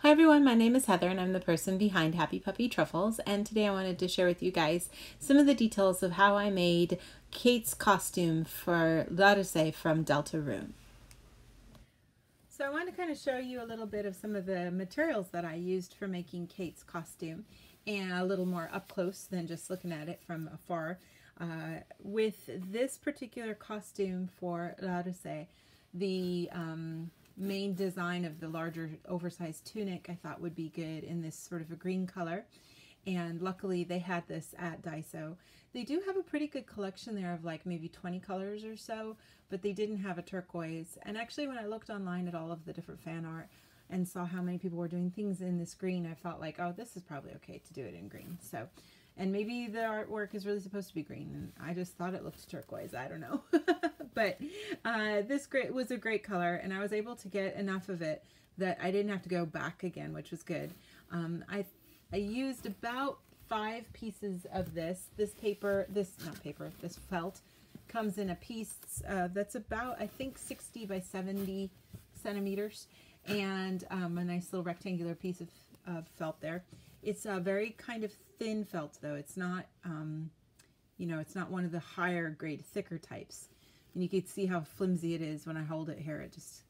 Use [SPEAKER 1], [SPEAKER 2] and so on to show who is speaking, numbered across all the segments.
[SPEAKER 1] Hi everyone, my name is Heather and I'm the person behind Happy Puppy Truffles, and today I wanted to share with you guys some of the details of how I made Kate's costume for Ralsei from Deltarune. So I want to kind of show you a little bit of some of the materials that I used for making Kate's costume, and a little more up close than just looking at it from afar. With this particular costume for Ralsei, the main design of the larger oversized tunic I thought would be good in this sort of a green color, and luckily they had this at DAISO. They do have a pretty good collection there of like maybe 20 colors or so, but they didn't have a turquoise. And actually when I looked online at all of the different fan art and saw how many people were doing things in this green, I felt like, oh, this is probably okay to do it in green. So, and maybe the artwork is really supposed to be green, and I just thought it looked turquoise. I don't know. But this was a great color, and I was able to get enough of it that I didn't have to go back again, which was good. I used about 5 pieces of this. This felt comes in a piece that's about, I think, 60 by 70 centimeters, and a nice little rectangular piece of felt there. It's a very kind of thin felt, though. It's not, you know, it's not one of the higher grade, thicker types. And you can see how flimsy it is when I hold it here. It just,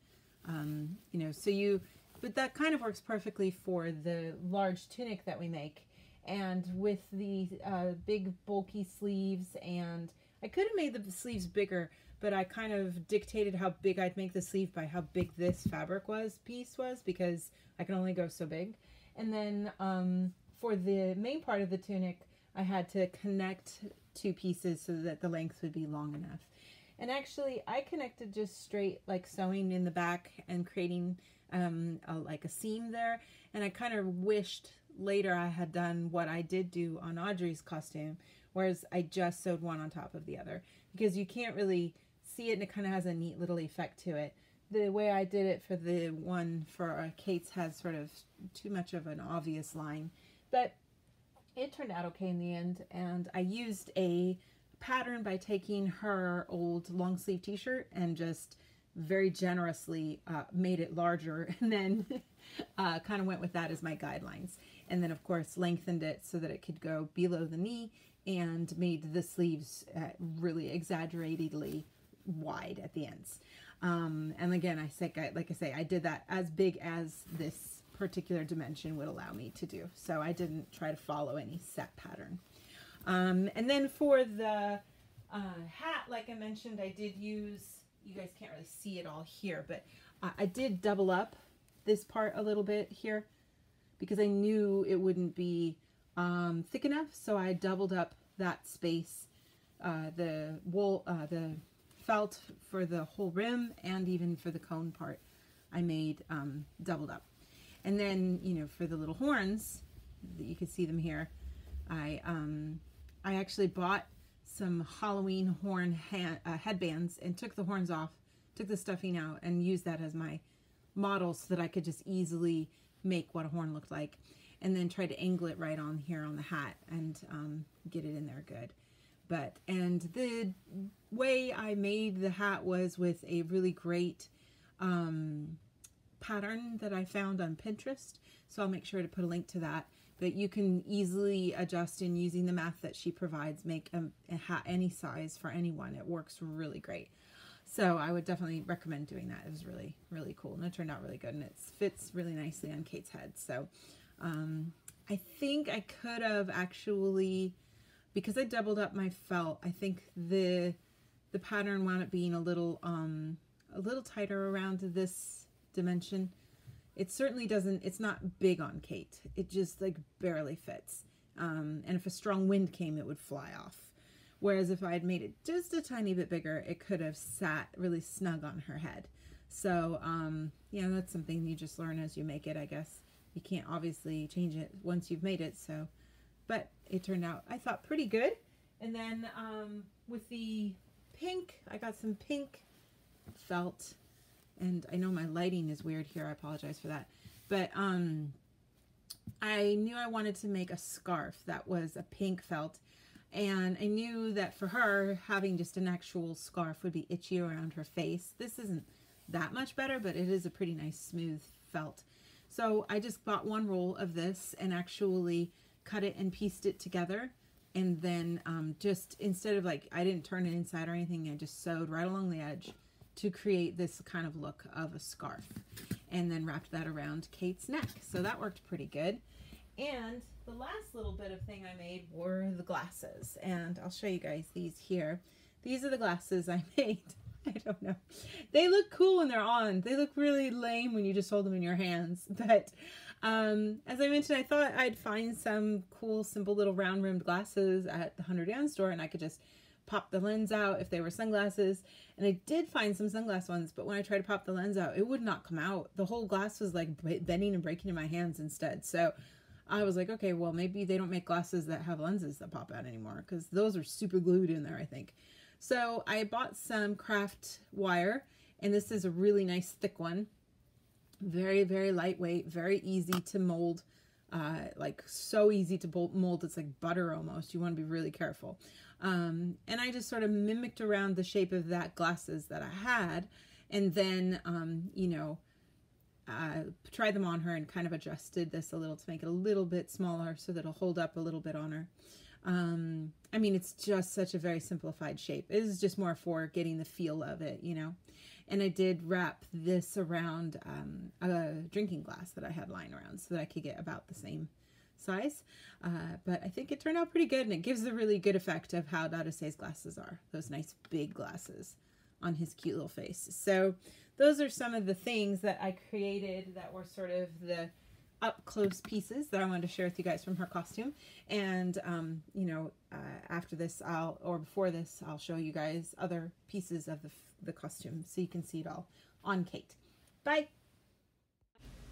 [SPEAKER 1] you know, but that kind of works perfectly for the large tunic that we make. And with the big bulky sleeves, and I could have made the sleeves bigger, but I kind of dictated how big I'd make the sleeve by how big this fabric piece was, because I can only go so big. And then for the main part of the tunic, I had to connect 2 pieces so that the length would be long enough. And actually, I connected just straight, like sewing in the back and creating like a seam there. And I kind of wished later I had done what I did do on Audrey's costume, whereas I just sewed one on top of the other, because you can't really see it, and it kind of has a neat little effect to it. The way I did it for the one for Kate's has sort of too much of an obvious line, but it turned out okay in the end. And I used a pattern by taking her old long sleeve t-shirt and just very generously made it larger, and then kind of went with that as my guidelines, and then of course lengthened it so that it could go below the knee, and made the sleeves really exaggeratedly wide at the ends. And again, like I say, I did that as big as this particular dimension would allow me to do, so I didn't try to follow any set pattern. And then for the hat, like I mentioned, I did use, you guys can't really see it all here, but I did double up this part a little bit here, because I knew it wouldn't be thick enough, so I doubled up that space, the felt for the whole rim, and even for the cone part I made doubled up. And then, you know, for the little horns, you can see them here, I actually bought some Halloween horn headbands and took the horns off, took the stuffing out, and used that as my model so that I could just easily make what a horn looked like, and then try to angle it right on here on the hat and get it in there good. And the way I made the hat was with a really great pattern that I found on Pinterest, so I'll make sure to put a link to that. But you can easily adjust in using the math that she provides, make a hat any size for anyone. It works really great. So I would definitely recommend doing that. It was really, really cool, and it turned out really good, and it fits really nicely on Kate's head. So I think I could have actually, because I doubled up my felt, I think the pattern wound up being a little tighter around this dimension. It certainly doesn't, it's not big on Kate. It just like barely fits. And if a strong wind came, it would fly off. Whereas if I had made it just a tiny bit bigger, it could have sat really snug on her head. So, yeah, that's something you just learn as you make it, I guess. You can't obviously change it once you've made it, so, but it turned out, I thought, pretty good. And then with the pink, I got some pink felt. And I know my lighting is weird here. I apologize for that. But I knew I wanted to make a scarf that was a pink felt. And I knew that for her, having just an actual scarf would be itchy around her face. This isn't that much better, but it is a pretty nice smooth felt. So I just bought one roll of this and actually cut it and pieced it together. And then just instead of like, I didn't turn it inside or anything, I just sewed right along the edge to create this kind of look of a scarf. And then wrapped that around Kate's neck. So that worked pretty good. And the last little bit of thing I made were the glasses. And I'll show you guys these here. These are the glasses I made. I don't know. They look cool when they're on. They look really lame when you just hold them in your hands. But as I mentioned, I thought I'd find some cool, simple little round rimmed glasses at the 100 yen store, and I could just pop the lens out if they were sunglasses. And I did find some sunglass ones, but when I tried to pop the lens out, it would not come out. The whole glass was like bending and breaking in my hands instead. So I was like, okay, well, maybe they don't make glasses that have lenses that pop out anymore, because those are super glued in there, I think. So I bought some craft wire, and this is a really nice thick one. Very, very lightweight, very easy to mold. Like so easy to mold. It's like butter almost. You want to be really careful. And I just sort of mimicked around the shape of that glasses that I had, and then, you know, tried them on her and kind of adjusted this a little to make it a little bit smaller so that it'll hold up a little bit on her. I mean, it's just such a very simplified shape. It is just more for getting the feel of it, you know. And I did wrap this around a drinking glass that I had lying around so that I could get about the same size. But I think it turned out pretty good, and it gives a really good effect of how Ralsei's glasses are. Those nice big glasses on his cute little face. So those are some of the things that I created that were sort of the up-close pieces that I wanted to share with you guys from her costume. And you know, after this or before this, I'll show you guys other pieces of the costume so you can see it all on Kate. Bye!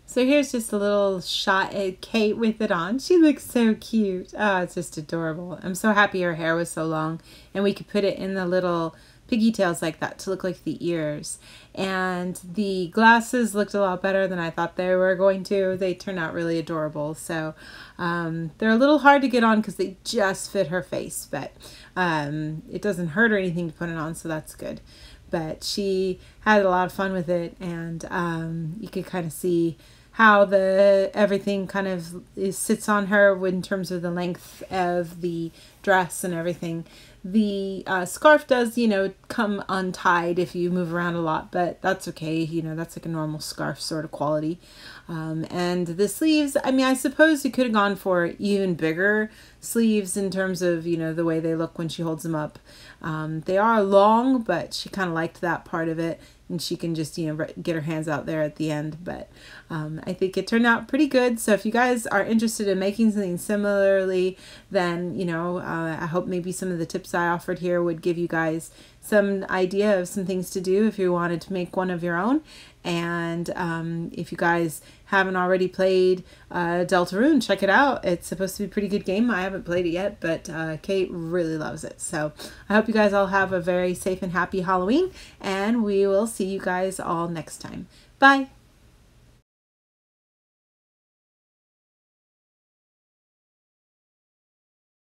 [SPEAKER 1] So here's just a little shot at Kate with it on. She looks so cute. Oh, it's just adorable. I'm so happy her hair was so long and we could put it in the little piggy tails like that to look like the ears. And the glasses looked a lot better than I thought they were going to. They turned out really adorable. So they're a little hard to get on because they just fit her face, but it doesn't hurt or anything to put it on, so that's good. But she had a lot of fun with it, and you could kind of see how everything kind of sits on her in terms of the length of the dress and everything. The scarf does, you know, come untied if you move around a lot, but that's okay. You know, that's like a normal scarf sort of quality. And the sleeves, I mean, I suppose you could have gone for even bigger sleeves in terms of, you know, the way they look when she holds them up. They are long, but she kind of liked that part of it, and she can just, you know, get her hands out there at the end. But I think it turned out pretty good. So if you guys are interested in making something similarly, then, you know, I hope maybe some of the tips I offered here would give you guys some idea of some things to do if you wanted to make one of your own. And if you guys haven't already played Deltarune, check it out. It's supposed to be a pretty good game. I haven't played it yet, but Kate really loves it. So I hope you guys all have a very safe and happy Halloween, and we will see you guys all next time. Bye!